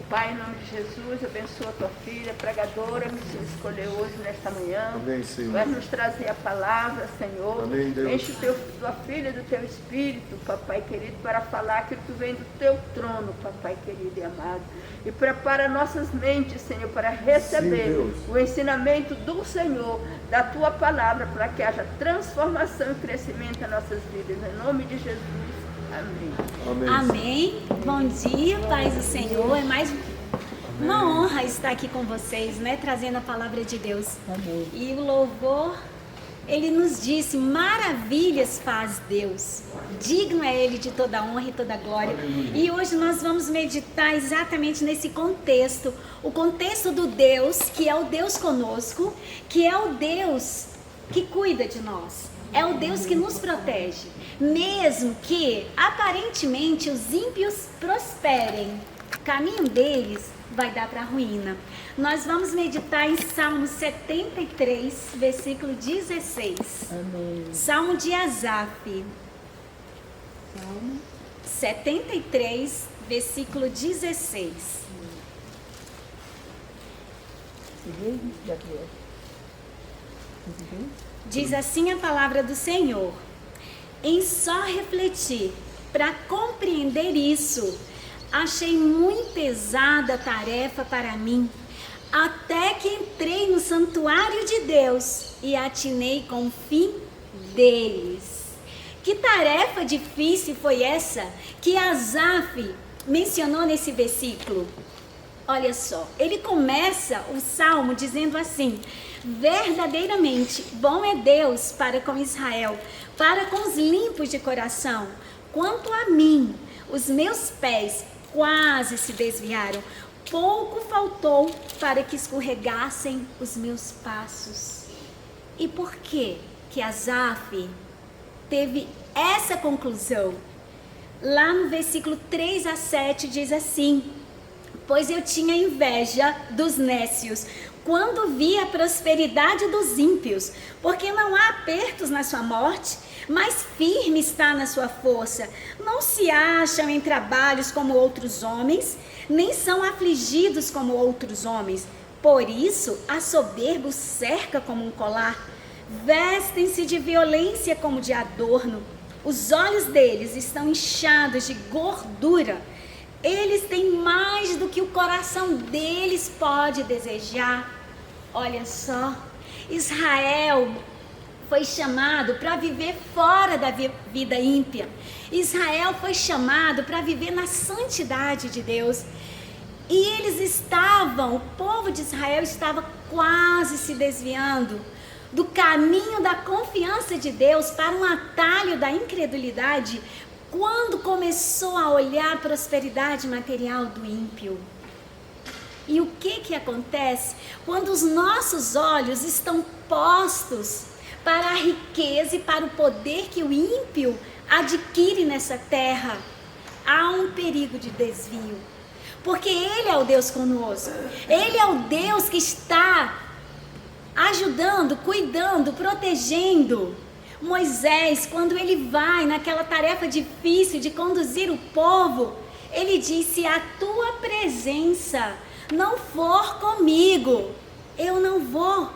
Pai, em nome de Jesus, abençoa a tua filha, pregadora, que se escolheu hoje nesta manhã. Amém, Senhor. Vai nos trazer a palavra, Senhor. Amém, Deus. Enche tua filha do teu espírito, papai querido, para falar aquilo que vem do teu trono, papai querido e amado. E prepara nossas mentes, Senhor, para receber Sim, o ensinamento do Senhor, da tua palavra, para que haja transformação e crescimento em nossas vidas. Em nome de Jesus. Amém. Amém. Amém. Bom dia, paz do Senhor. É mais uma honra estar aqui com vocês, né? Trazendo a palavra de Deus. Amém. E o louvor, ele nos disse: maravilhas faz Deus. Digno é Ele de toda honra e toda glória. E hoje nós vamos meditar exatamente nesse contexto. O contexto do Deus, que é o Deus conosco, que é o Deus que cuida de nós. É o Deus que nos protege, mesmo que aparentemente os ímpios prosperem, o caminho deles vai dar para a ruína. Nós vamos meditar em Salmo 73, versículo 16. Amém. Salmo de Asaf. Salmo 73, versículo 16. Diz assim a palavra do Senhor: em só refletir para compreender isso, achei muito pesada a tarefa para mim, até que entrei no santuário de Deus e atinei com o fim deles. Que tarefa difícil foi essa que Asaf mencionou nesse versículo? Olha só, ele começa o salmo dizendo assim: verdadeiramente bom é Deus para com Israel, para com os limpos de coração. Quanto a mim, os meus pés quase se desviaram, pouco faltou para que escorregassem os meus passos. E por que Asaf teve essa conclusão? Lá no versículo 3 a 7 diz assim: pois eu tinha inveja dos nécios, quando vi a prosperidade dos ímpios, porque não há apertos na sua morte, mas firme está na sua força. Não se acham em trabalhos como outros homens, nem são afligidos como outros homens. Por isso, a soberba os cerca como um colar, vestem-se de violência como de adorno. Os olhos deles estão inchados de gordura. Eles têm mais do que o coração deles pode desejar. Olha só, Israel foi chamado para viver fora da vida ímpia. Israel foi chamado para viver na santidade de Deus. E o povo de Israel estava quase se desviando do caminho da confiança de Deus para um atalho da incredulidade, quando começou a olhar a prosperidade material do ímpio. E o que acontece quando os nossos olhos estão postos para a riqueza e para o poder que o ímpio adquire nessa terra? Há um perigo de desvio, porque Ele é o Deus conosco. Ele é o Deus que está ajudando, cuidando, protegendo. Moisés, quando ele vai naquela tarefa difícil de conduzir o povo, ele disse: se a tua presença não for comigo, eu não vou.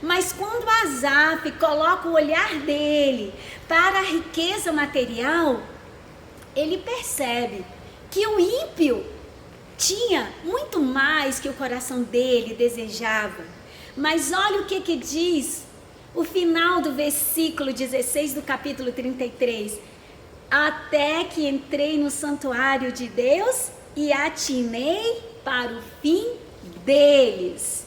Mas quando Asaf coloca o olhar dele para a riqueza material, ele percebe que o ímpio tinha muito mais que o coração dele desejava. Mas olha o que diz o final do versículo 16 do capítulo 33. Até que entrei no santuário de Deus e atinei para o fim deles.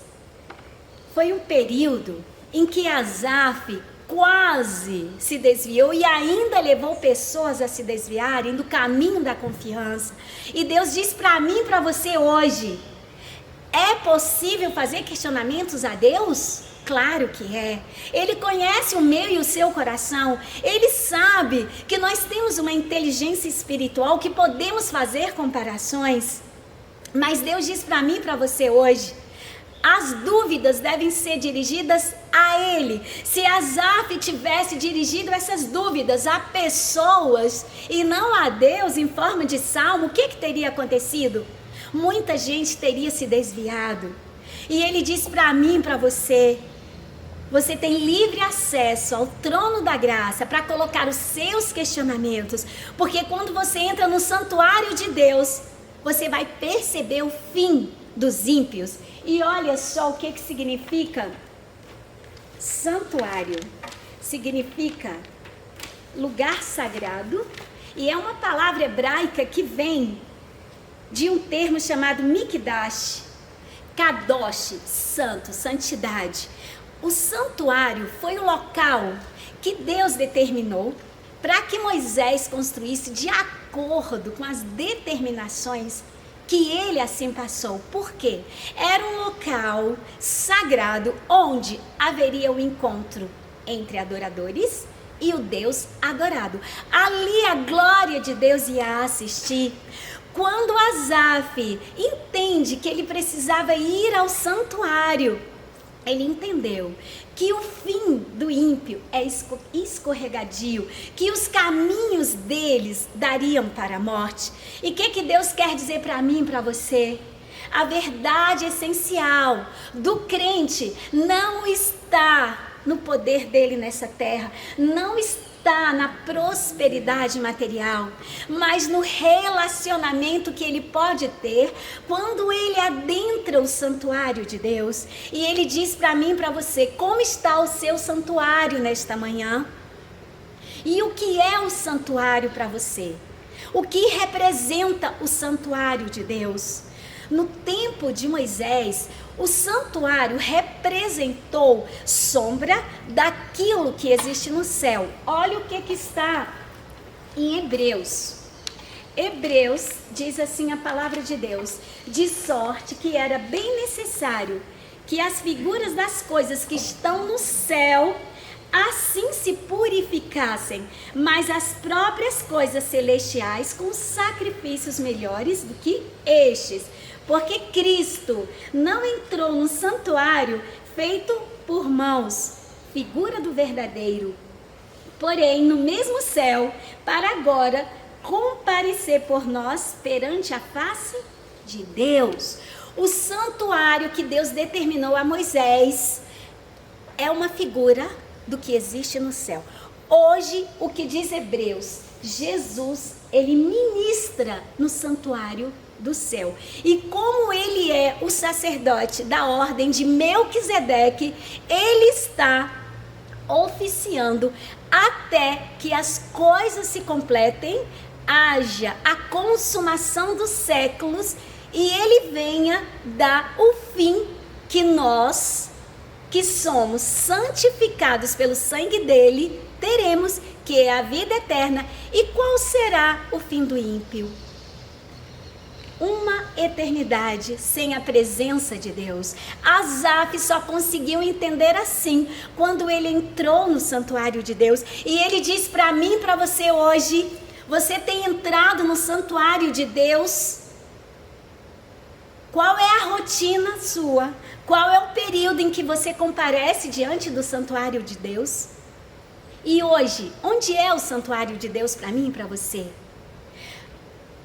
Foi um período em que Asaf quase se desviou e ainda levou pessoas a se desviarem do caminho da confiança. E Deus diz para mim e para você hoje: é possível fazer questionamentos a Deus? Claro que é. Ele conhece o meu e o seu coração. Ele sabe que nós temos uma inteligência espiritual, que podemos fazer comparações. Mas Deus diz para mim e para você hoje: as dúvidas devem ser dirigidas a Ele. Se Asaf tivesse dirigido essas dúvidas a pessoas e não a Deus em forma de salmo, o que teria acontecido? muita gente teria se desviado. E ele diz para mim e para você: você tem livre acesso ao trono da graça para colocar os seus questionamentos, porque quando você entra no santuário de Deus, você vai perceber o fim dos ímpios. E olha só o que significa santuário. Significa lugar sagrado, e é uma palavra hebraica que vem de um termo chamado mikdash, kadosh, santo, santidade. O santuário foi o local que Deus determinou para que Moisés construísse de acordo com as determinações que ele assim passou. Por quê? Era um local sagrado onde haveria o encontro entre adoradores e o Deus adorado. Ali a glória de Deus ia assistir. Quando Asaf entende que ele precisava ir ao santuário, ele entendeu que o fim do ímpio é escorregadio, que os caminhos deles dariam para a morte. E o que Deus quer dizer para mim e para você? A verdade essencial do crente não está no poder dele nessa terra, não está na prosperidade material, mas no relacionamento que ele pode ter quando ele adentra o santuário de Deus. E ele diz para mim e para você: como está o seu santuário nesta manhã? E o que é o santuário para você? O que representa o santuário de Deus? No tempo de Moisés, o santuário representou sombra daquilo que existe no céu. Olha o que está em Hebreus. Hebreus diz assim a palavra de Deus: de sorte que era bem necessário que as figuras das coisas que estão no céu assim se purificassem, mas as próprias coisas celestiais com sacrifícios melhores do que estes. Porque Cristo não entrou no santuário feito por mãos, figura do verdadeiro, porém no mesmo céu, para agora comparecer por nós perante a face de Deus. O santuário que Deus determinou a Moisés é uma figura do que existe no céu. Hoje, o que diz Hebreus? Jesus, ele ministra no santuário do céu. E como ele é o sacerdote da ordem de Melquisedeque, ele está oficiando até que as coisas se completem, haja a consumação dos séculos e ele venha dar o fim que nós, que somos santificados pelo sangue dele, teremos, que é a vida eterna. E qual será o fim do ímpio? Uma eternidade sem a presença de Deus. Asaf só conseguiu entender assim quando ele entrou no santuário de Deus. E ele diz para mim e para você hoje: você tem entrado no santuário de Deus? Qual é a rotina sua? Qual é o período em que você comparece diante do santuário de Deus? E hoje, onde é o santuário de Deus para mim e para você?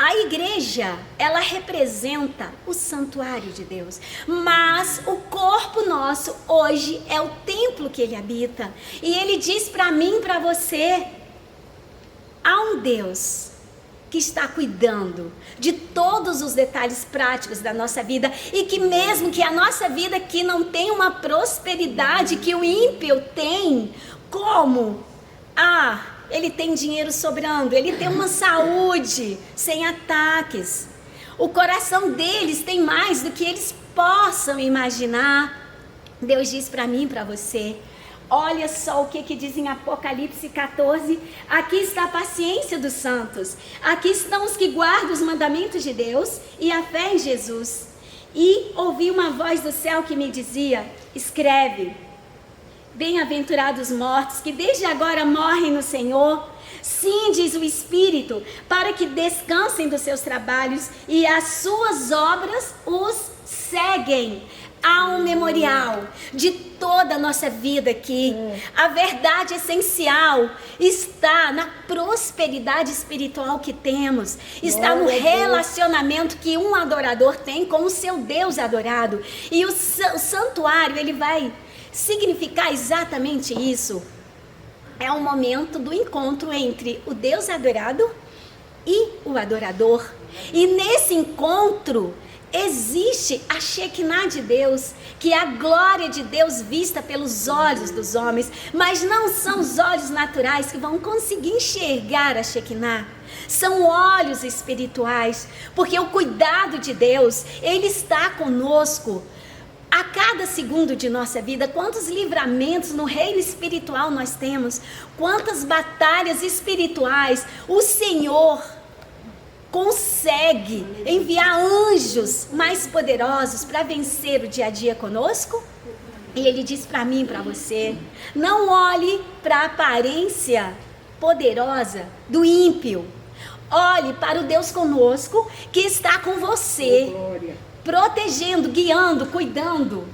A igreja, ela representa o santuário de Deus, mas o corpo nosso hoje é o templo que ele habita. E ele diz para mim e para você: há um Deus que está cuidando de todos os detalhes práticos da nossa vida, e que mesmo que a nossa vida aqui não tenha uma prosperidade que o ímpio tem, como ele tem dinheiro sobrando, ele tem uma saúde sem ataques, o coração deles tem mais do que eles possam imaginar. Deus diz para mim e para você: olha só o que diz em Apocalipse 14, aqui está a paciência dos santos, aqui estão os que guardam os mandamentos de Deus e a fé em Jesus. E ouvi uma voz do céu que me dizia: escreve, bem-aventurados os mortos que desde agora morrem no Senhor. Sim, diz o Espírito, para que descansem dos seus trabalhos e as suas obras os seguem. Há um memorial de toda a nossa vida aqui. A verdade essencial está na prosperidade espiritual que temos. Está no relacionamento que um adorador tem com o seu Deus adorado. E o santuário, ele vai significar exatamente isso. É um momento do encontro entre o Deus adorado e o adorador. E nesse encontro existe a Shekinah de Deus, que é a glória de Deus vista pelos olhos dos homens, mas não são os olhos naturais que vão conseguir enxergar a Shekinah. São olhos espirituais, porque o cuidado de Deus, ele está conosco a cada segundo de nossa vida. Quantos livramentos no reino espiritual nós temos, quantas batalhas espirituais o Senhor consegue enviar anjos mais poderosos para vencer o dia a dia conosco. E ele diz para mim e para você: não olhe para a aparência poderosa do ímpio, olhe para o Deus conosco que está com você, protegendo, guiando, cuidando.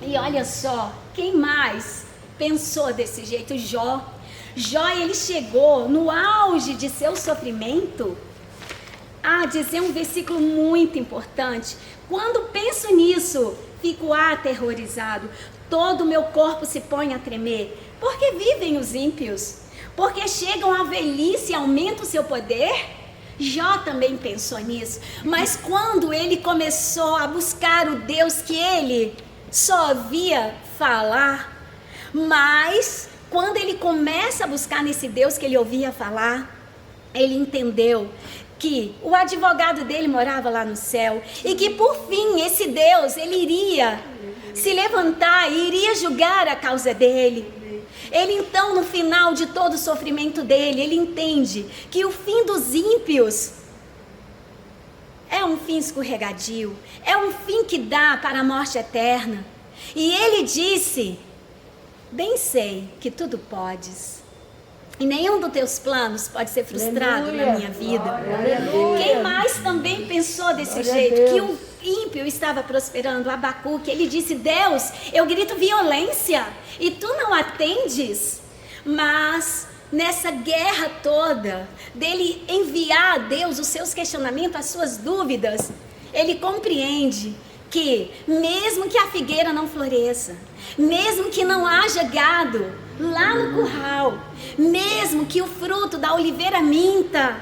E olha só, quem mais pensou desse jeito? Jó, ele chegou no auge de seu sofrimento a dizer um versículo muito importante: quando penso nisso, fico aterrorizado, todo o meu corpo se põe a tremer, porque vivem os ímpios, porque chegam à velhice e aumenta o seu poder. Jó também pensou nisso, mas quando ele começou a buscar o Deus que ele só ouvia falar, mas quando ele começa a buscar nesse Deus que ele ouvia falar, ele entendeu que o advogado dele morava lá no céu e que por fim esse Deus, ele iria se levantar e iria julgar a causa dele. Ele então, no final de todo o sofrimento dele, ele entende que o fim dos ímpios é um fim escorregadio, é um fim que dá para a morte eterna. E ele disse: bem sei que tudo podes, e nenhum dos teus planos pode ser frustrado na minha vida. Quem mais também pensou desse jeito? Que o ímpio estava prosperando? Abacuque, ele disse: Deus, eu grito violência e tu não atendes. Mas nessa guerra toda, dele enviar a Deus os seus questionamentos, as suas dúvidas, ele compreende que mesmo que a figueira não floresça, mesmo que não haja gado lá no curral, mesmo que o fruto da oliveira minta,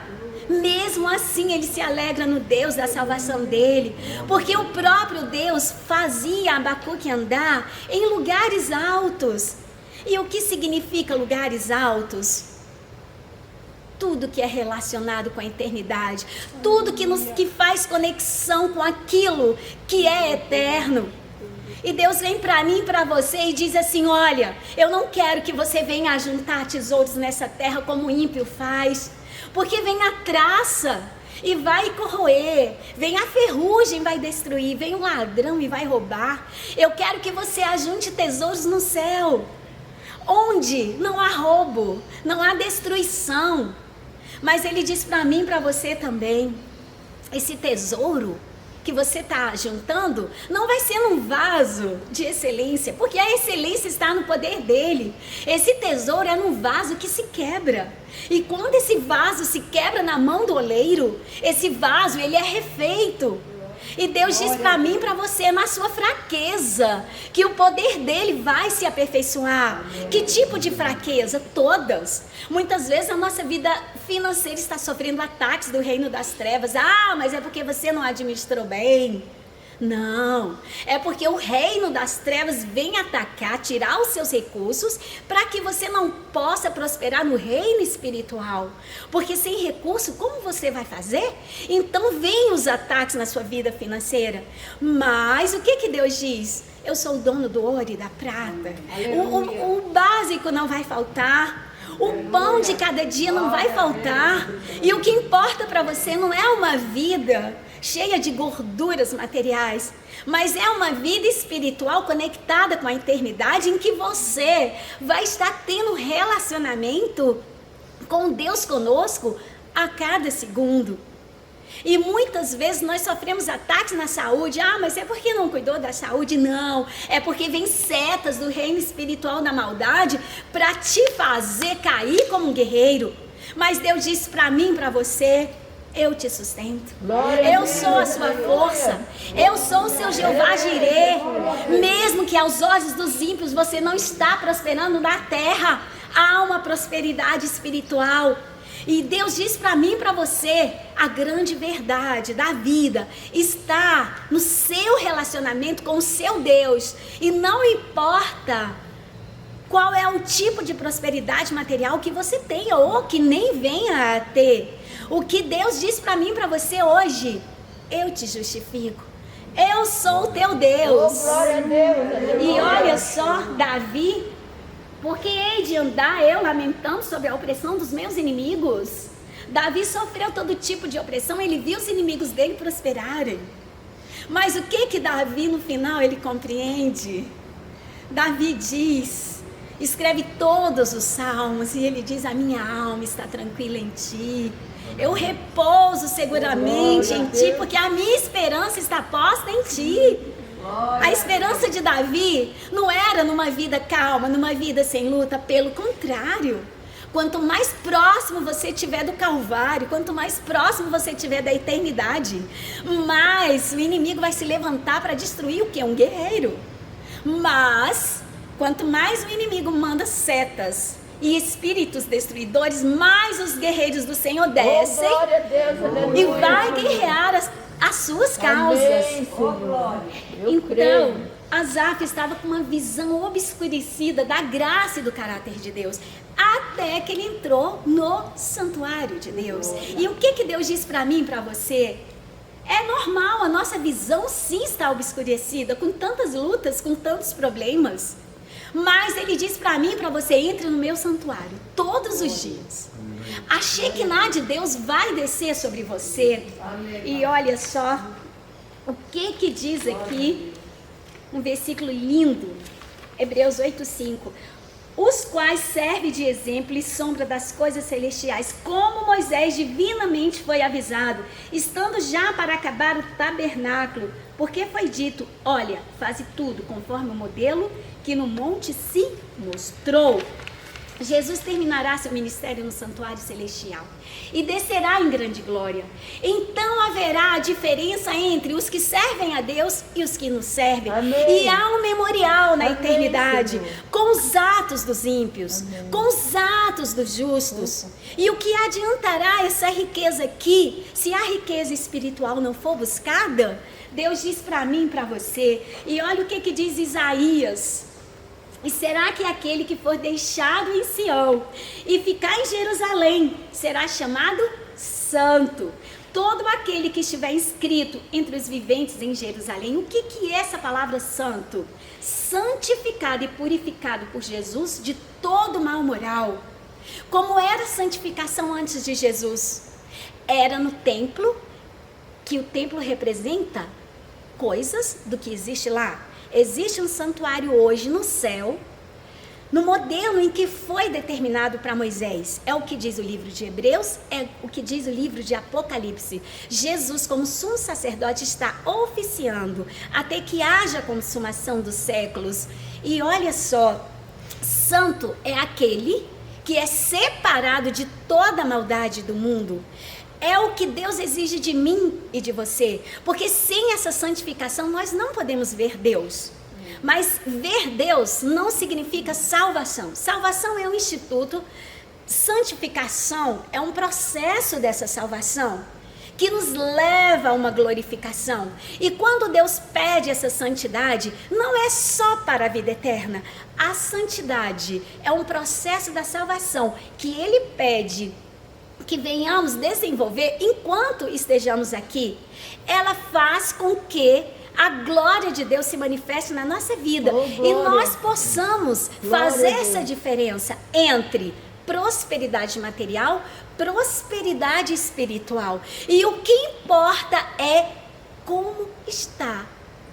mesmo assim ele se alegra no Deus da salvação dele, porque o próprio Deus fazia Abacuque andar em lugares altos. E o que significa lugares altos? Tudo que é relacionado com a eternidade, tudo que faz conexão com aquilo que é eterno. E Deus vem para mim e para você e diz assim: olha, eu não quero que você venha ajuntar tesouros nessa terra como o ímpio faz, porque vem a traça e vai corroer, vem a ferrugem e vai destruir, vem o ladrão e vai roubar. Eu quero que você ajunte tesouros no céu, onde não há roubo, não há destruição. Mas ele diz para mim e para você também: esse tesouro que você está juntando não vai ser num vaso de excelência, porque a excelência está no poder dele. Esse tesouro é num vaso que se quebra. E quando esse vaso se quebra na mão do oleiro, esse vaso ele é refeito. E Deus diz para mim e para você: na sua fraqueza, que o poder dele vai se aperfeiçoar. Que tipo de fraqueza? Todas. Muitas vezes a nossa vida financeira está sofrendo ataques do reino das trevas. Ah, mas é porque você não administrou bem. Não, é porque o reino das trevas vem atacar, tirar os seus recursos, para que você não possa prosperar no reino espiritual. Porque sem recurso, como você vai fazer? Então vem os ataques na sua vida financeira. Mas o que Deus diz? Eu sou o dono do ouro e da prata. O básico não vai faltar. O pão de cada dia não vai faltar. E o que importa para você não é uma vida cheia de gorduras materiais, mas é uma vida espiritual conectada com a eternidade, em que você vai estar tendo relacionamento com Deus conosco a cada segundo. E muitas vezes nós sofremos ataques na saúde. Ah, mas é porque não cuidou da saúde? Não, é porque vem setas do reino espiritual da maldade para te fazer cair como um guerreiro. Mas Deus disse para mim, para você: eu te sustento, eu sou a sua força, eu sou o seu Jeová Jirê. Mesmo que aos olhos dos ímpios você não está prosperando na terra, há uma prosperidade espiritual. E Deus diz para mim e para você: a grande verdade da vida está no seu relacionamento com o seu Deus. E não importa qual é o tipo de prosperidade material que você tenha ou que nem venha a ter. O que Deus diz para mim e para você hoje: eu te justifico, eu sou o teu Deus. Oh, glória a Deus. E olha só, Davi: porque hei de andar eu lamentando sobre a opressão dos meus inimigos. Davi sofreu todo tipo de opressão, ele viu os inimigos dele prosperarem. Mas o que Davi no final ele compreende? Davi diz, escreve todos os salmos e ele diz: a minha alma está tranquila em ti. Eu repouso seguramente em ti, porque a minha esperança está posta em ti. A esperança de Davi não era numa vida calma, numa vida sem luta. Pelo contrário, quanto mais próximo você estiver do Calvário, quanto mais próximo você estiver da eternidade, mais o inimigo vai se levantar para destruir o que é um guerreiro. Mas quanto mais o inimigo manda setas e espíritos destruidores, mais os guerreiros do Senhor descem e vai guerrear as suas causas. Amém, Senhor. Então, Asaf estava com uma visão obscurecida da graça e do caráter de Deus, até que ele entrou no santuário de Deus. E o que Deus diz para mim e para você? É normal, a nossa visão sim está obscurecida, com tantas lutas, com tantos problemas. Mas ele diz para mim e para você: entre no meu santuário todos os dias. A Shekinah de Deus vai descer sobre você. E olha só o que diz aqui, um versículo lindo, Hebreus 8:5. Os quais servem de exemplo e sombra das coisas celestiais, como Moisés divinamente foi avisado, estando já para acabar o tabernáculo, porque foi dito: olha, faze tudo conforme o modelo que no monte se mostrou. Jesus terminará seu ministério no santuário celestial e descerá em grande glória. Então haverá a diferença entre os que servem a Deus e os que nos servem. Amém. E há um memorial na Amém, eternidade, Senhor. com os atos dos ímpios, Amém. com os atos dos justos. E o que adiantará essa riqueza aqui, se a riqueza espiritual não for buscada? Deus diz para mim e para você. E olha o que diz Isaías: e será que aquele que for deixado em Sião e ficar em Jerusalém será chamado santo? Todo aquele que estiver inscrito entre os viventes em Jerusalém. O que é essa palavra santo? Santificado e purificado por Jesus de todo mal moral. Como era a santificação antes de Jesus? Era no templo, que o templo representa coisas do que existe lá. Existe um santuário hoje no céu, no modelo em que foi determinado para Moisés. É o que diz o livro de Hebreus, é o que diz o livro de Apocalipse. Jesus, como sumo sacerdote, está oficiando até que haja consumação dos séculos. E olha só, santo é aquele que é separado de toda a maldade do mundo. É o que Deus exige de mim e de você, porque sem essa santificação nós não podemos ver Deus. Mas ver Deus não significa salvação. Salvação é um instituto, santificação é um processo dessa salvação que nos leva a uma glorificação. E quando Deus pede essa santidade, não é só para a vida eterna. A santidade é um processo da salvação que Ele pede que venhamos desenvolver enquanto estejamos aqui. Ela faz com que a glória de Deus se manifeste na nossa vida e nós possamos fazer essa diferença entre prosperidade material, prosperidade espiritual. E o que importa é como está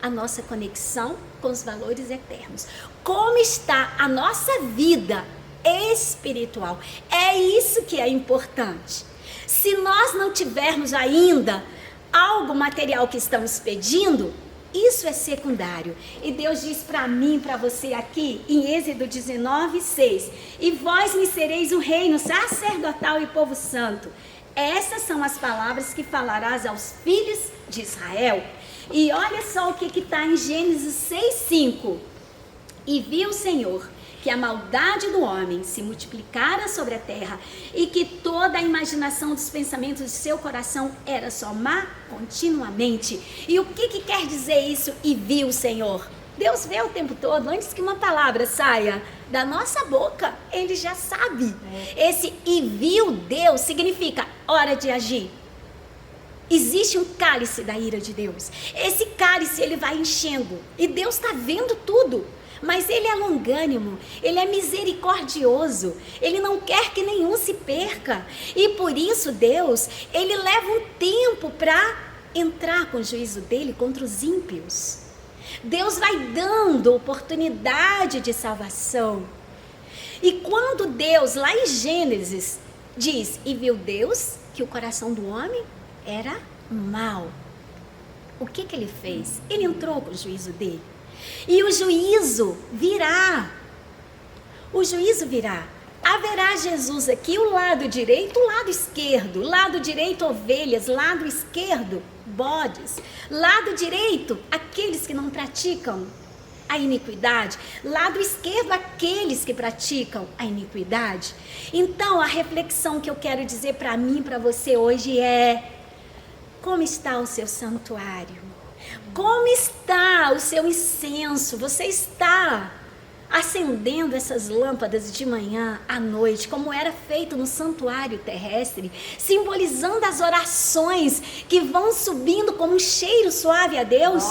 a nossa conexão com os valores eternos, como está a nossa vida espiritual. É É isso que é importante. Se nós não tivermos ainda algo material que estamos pedindo, isso é secundário. E Deus diz para mim, para você aqui, em Êxodo 19:6, e vós me sereis um reino sacerdotal e povo santo. Essas são as palavras que falarás aos filhos de Israel. E olha só o que está em Gênesis 6:5. E viu o Senhor que a maldade do homem se multiplicara sobre a terra e que toda a imaginação dos pensamentos de seu coração era só má continuamente. E o que quer dizer isso? E viu o Senhor. Deus vê o tempo todo, antes que uma palavra saia da nossa boca, Ele já sabe. Esse e viu Deus significa hora de agir. Existe um cálice da ira de Deus. Esse cálice ele vai enchendo e Deus está vendo tudo. Mas Ele é longânimo, Ele é misericordioso, Ele não quer que nenhum se perca. E por isso Deus, Ele leva um tempo para entrar com o juízo dEle contra os ímpios. Deus vai dando oportunidade de salvação. E quando Deus, lá em Gênesis, diz, e viu Deus que o coração do homem era mau. O que Ele fez? Ele entrou com o juízo dEle. E o juízo virá. O juízo virá. Haverá Jesus aqui, o lado direito, o lado esquerdo. Lado direito, ovelhas. Lado esquerdo, bodes. Lado direito, aqueles que não praticam a iniquidade. Lado esquerdo, aqueles que praticam a iniquidade. Então, a reflexão que eu quero dizer para mim e para você hoje é: como está o seu santuário? Como está o seu incenso? Você está acendendo essas lâmpadas de manhã à noite, como era feito no santuário terrestre, simbolizando as orações que vão subindo como um cheiro suave a Deus?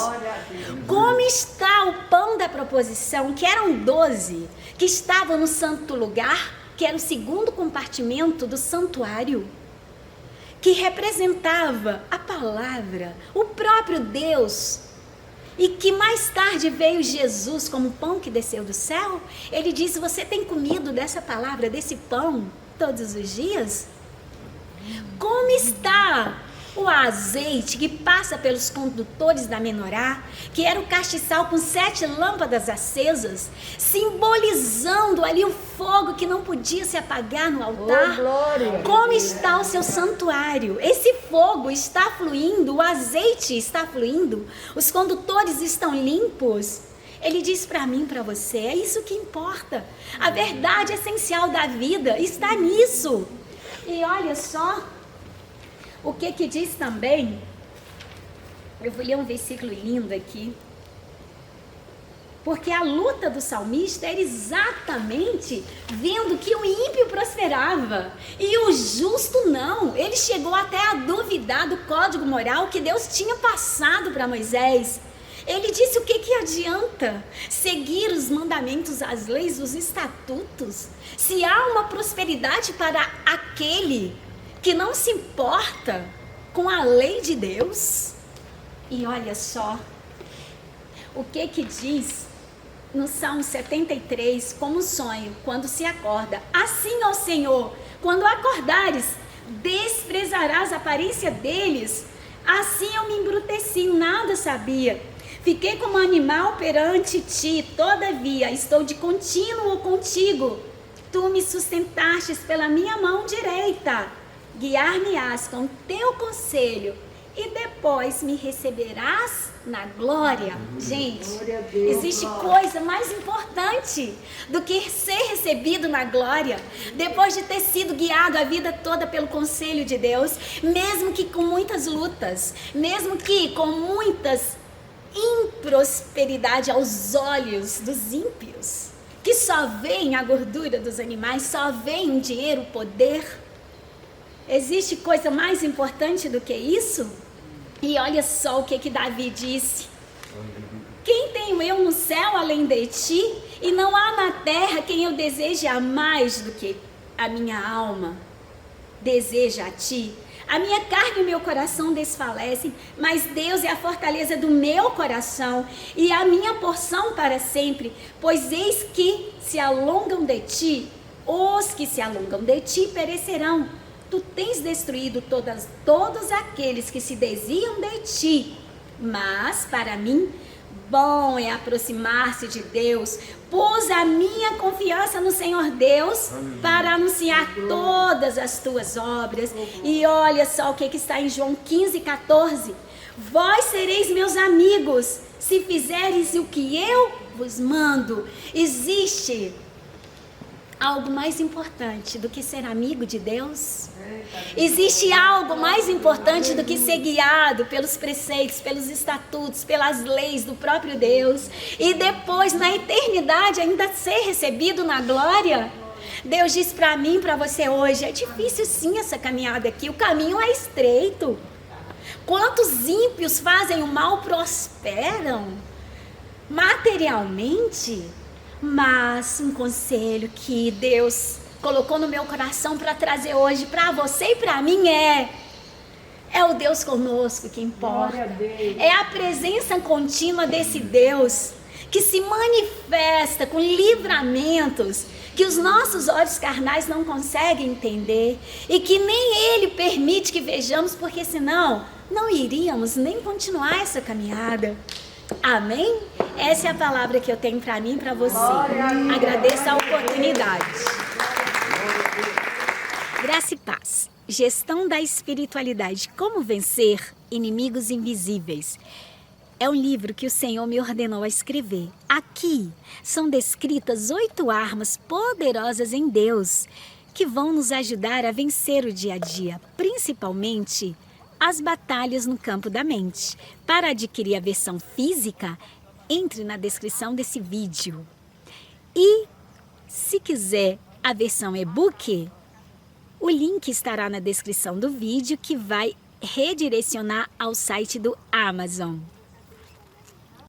Como está o pão da proposição, que eram 12, que estavam no santo lugar, que era o segundo compartimento do santuário, que representava a palavra, o próprio Deus, e que mais tarde veio Jesus como pão que desceu do céu? Ele disse: você tem comido dessa palavra, desse pão, todos os dias? Como está o azeite que passa pelos condutores da menorá, que era o castiçal com 7 lâmpadas acesas, simbolizando ali o fogo que não podia se apagar no altar? Como está o seu santuário? Esse fogo está fluindo, o azeite está fluindo, os condutores estão limpos. Ele diz para mim, para você, é isso que importa. A verdade essencial da vida está nisso. E olha só o que diz também. Eu vou ler um versículo lindo aqui. Porque a luta do salmista era exatamente vendo que o ímpio prosperava e o justo não. Ele chegou até a duvidar do código moral que Deus tinha passado para Moisés. Ele disse: o que adianta seguir os mandamentos, as leis, os estatutos, se há uma prosperidade para aquele que não se importa com a lei de Deus? E olha só o que diz no Salmo 73, como sonho, quando se acorda. Assim, ó Senhor, quando acordares, desprezarás a aparência deles. Assim eu me embruteci, nada sabia. Fiquei como animal perante ti, todavia estou de contínuo contigo. Tu me sustentastes pela minha mão direita. Guiar-me-ás com teu conselho e depois me receberás na glória. Gente, existe coisa mais importante do que ser recebido na glória, depois de ter sido guiado a vida toda pelo conselho de Deus, mesmo que com muitas lutas, mesmo que com muitas improsperidade aos olhos dos ímpios, que só veem a gordura dos animais, só veem o dinheiro, o poder. Existe coisa mais importante do que isso? E olha só o que Davi disse: quem tenho eu no céu além de ti? E não há na terra quem eu deseje a mais do que a minha alma deseja a ti. A minha carne e o meu coração desfalecem, mas Deus é a fortaleza do meu coração e a minha porção para sempre. Pois eis que se alongam de ti Os que se alongam de ti perecerão. Tu tens destruído todos aqueles que se desviam de ti. Mas, para mim, bom é aproximar-se de Deus. Pus a minha confiança no Senhor Deus para anunciar todas as tuas obras. E olha só o que está em João 15:14. Vós sereis meus amigos, se fizeres o que eu vos mando. Existe algo mais importante do que ser amigo de Deus? Existe algo mais importante do que ser guiado pelos preceitos, pelos estatutos, pelas leis do próprio Deus e depois na eternidade ainda ser recebido na glória? Deus diz para mim, para você hoje, é difícil sim essa caminhada aqui, o caminho é estreito. Quantos ímpios fazem o mal prosperam materialmente? Mas um conselho que Deus colocou no meu coração para trazer hoje para você e para mim é o Deus conosco que importa. É a presença contínua desse Deus que se manifesta com livramentos que os nossos olhos carnais não conseguem entender e que nem Ele permite que vejamos, porque senão não iríamos nem continuar essa caminhada. Amém? Essa é a palavra que eu tenho para mim e para você. Agradeço a oportunidade. Graça e paz. Gestão da espiritualidade. Como vencer inimigos invisíveis. É um livro que o Senhor me ordenou a escrever. Aqui são descritas 8 armas poderosas em Deus que vão nos ajudar a vencer o dia a dia, principalmente as batalhas no campo da mente. Para adquirir a versão física, entre na descrição desse vídeo. E se quiser a versão e-book, o link estará na descrição do vídeo que vai redirecionar ao site do Amazon.